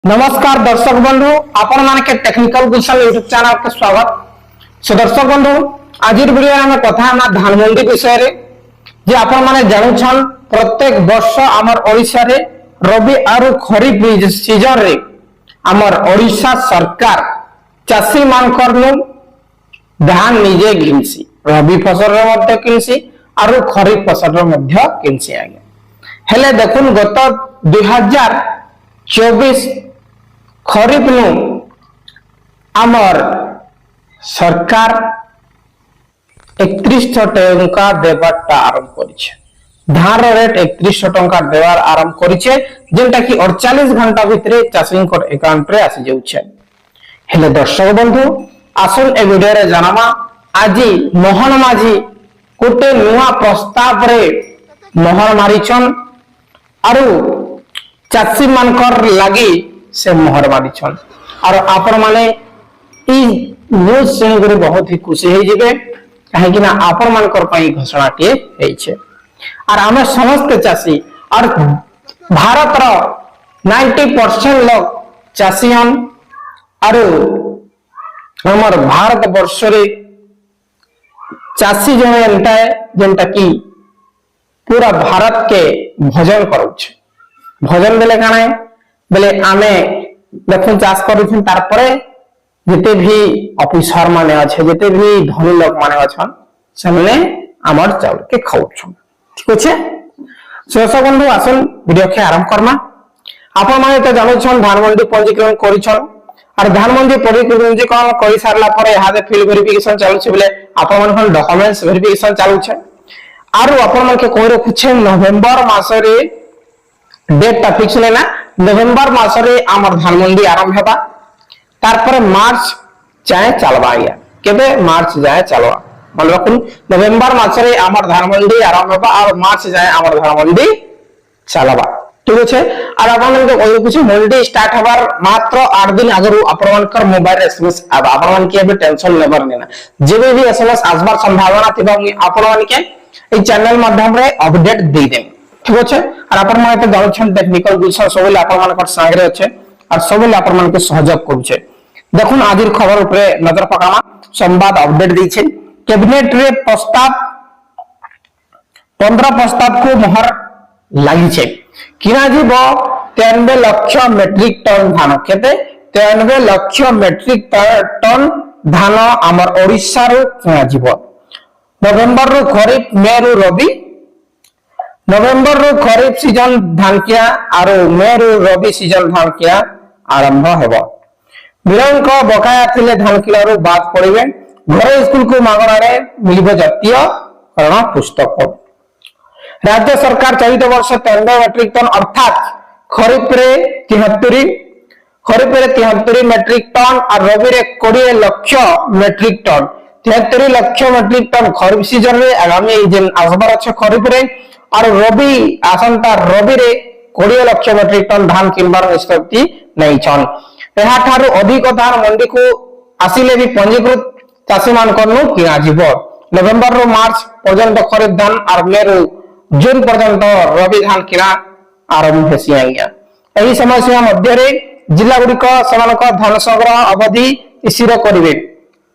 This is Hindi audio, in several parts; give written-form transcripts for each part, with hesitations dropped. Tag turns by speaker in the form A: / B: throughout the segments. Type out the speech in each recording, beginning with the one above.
A: नमस्कार दर्शक बंधु आपण मान के टेक्निकल गुलशन यूट्यूब चैनल के स्वागत। सो दर्शक बंधु आज वीडियो में कथा ना धान मंडी विषय रे जे आपण माने जानुछन प्रत्येक वर्ष हमर ओडिसा रे रबी आरु खरीफ सीजन रे हमर ओडिसा सरकार चासी मान करनु धान निजे किनसी रबी फसल रे मध्ये किनसी आरु खरीफ फसल रे मध्ये किनसी आगे हेले देखुन गत 2024 खरीफ नु आमर सरकार 31 टंका देवाटा आरंभ करिछे। धान रेट 31 टंका देवार आरंभ करिछे जेंटा कि 48 घंटा भितरे चाषी को अकाउंट रे आसी जाउछे। हेले दर्शक बंधु आसन ए वीडियो रे जनामा आजी मोहन माझी कोटे नुआ प्रस्ताव रे मोहर मारिछन आरु चाषी मानकर लागी से मोहर मारिछन और आपण माने ई न्यूज सुन करे बहुत ही खुशी हे जिवे काहे कि ना आपण मानकर पई घोषणा के हेइछे और हम समस्त चाषी और भारत रो 90% लोग चाषीयन और हमर भारत वर्ष रे चाषी जने एंटा जेंटा कि पूरा भारत के भोजन करूछे। भोजन बेले काने बेले आमे देखुन चाष करूछन तार परे जते भी ऑफिसर माने अछि जते भी धनी लोग माने अछन से माने हमर चाउर के खाउछन। ठीक अछि दर्शक बंधु आसन वीडियो के आरंभ करमा। आपण माने त जानुछन धान मंडी पंजीकरण करिछन और धान मंडी पंजीकरण करि सारला परे हादे फील्ड वेरिफिकेशन चालुछे बेले आपण मानन डॉक्यूमेंट्स वेरिफिकेशन चालुछे आरो आपण मन के कोइ रखुछे नवंबर मास रे डेट ता फिक्स लेना नवंबर मास रे हमर धान मंडी आरंभ हेबा तार पर मार्च जाए चलबा या केबे मार्च जाए चलबा मन रखुन नवंबर मास रे हमर धान मंडी आरंभ हेबा और मार्च जाए हमर धान मंडी चलबा। ठीक अछि और आपण मन के कोइ कुछ मंडी स्टार्ट हबार मात्र 8 दिन आगरु आपण मन कर मोबाइल एसएमएस अब आपण मन के टेंशन लेबर नेना जेबे भी एसएमएस आसबार संभावना थिबा आपण मन के ए चैनल माध्यम रे अपडेट दे देम। ठीक अछि और आपण मन के जानुछन टेक्निकल गुलशन सबले आपण मन कर सागरे अछि और सबले आपण मन के सहयोग करूछे। देखुन आजिर खबर ऊपर नजर पकामा संवाद अपडेट दैछे कैबिनेट रे प्रस्ताव 15 प्रस्ताव को मोहर लागि छे किना जीव 93 लाख मेट्रिक टन धान केते 93 लाख मेट्रिक टन धान हमर ओडिसा रो किना जीव नवंबर रो खरीफ मे रो रबी नवंबर रो खरीफ सीजन धान किया और मे रो रबी सीजन धान किया आरंभ हेबो। बिरंक बकाया थिले धान किला रो बात पड़िबे घर स्कूल को मागणा रे मिलिबो जातीय करण पुस्तक। राज्य सरकार चलित वर्ष 93 मेट्रिक टन अर्थात खरीफ रे 73 मेट्रिक टन और रबी रे 20 lakh metric ton 73 lakh metric ton kharif season रे आगामी जेन आसबार अछि खरीफ रे और रबी आसंता रबी रे 20 लाख मेट्रिक टन धान किनबार निष्पत्ति नै छन। एहा थारु अधिक धान मंडी को आसिले भी पंजीकृत चाषी मान करनु किना जीव नवंबर रो मार्च पर्यंत खरीफ धान और मे रो जून पर्यंत रबी धान किना आरंभ हेसी आज्ञा। एही समय सीमा मध्य रे जिल्ला गुडिक समानक धान संग्रह अवधि इसिर करिवे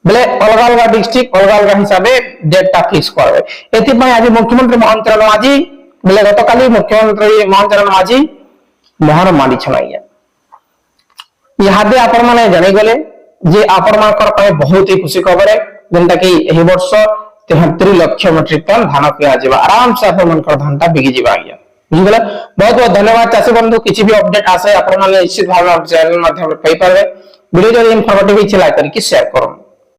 A: बेले अलग अलग डिस्ट्रिक्ट अलग अलग हिसाबे डेटा फिक्स करबे। एथि पय आज मुख्यमंत्री मोहन चरण माझी बेले गतकाली मुख्यमंत्री मोहन चरण माझी मोहर मारी छलाइया इहादे आपण माने जानि गले जे आपण मानकर पय बहुत ही खुशी खबर है जेंटा कि एही वर्ष 73 लाख मेट्रिक टन धान किया जेबा आराम से आपण मानकर धानटा बिगि जेबा आज्ञा बुझि गेले। बहुत बहुत धन्यवाद चाषी बंधु किछि भी अपडेट आसे आपण माने निश्चित भाव चैनल माध्यम रे पई पारबे। वीडियो जदि इन्फॉर्मेटिव छै लाइक करि शेयर करू।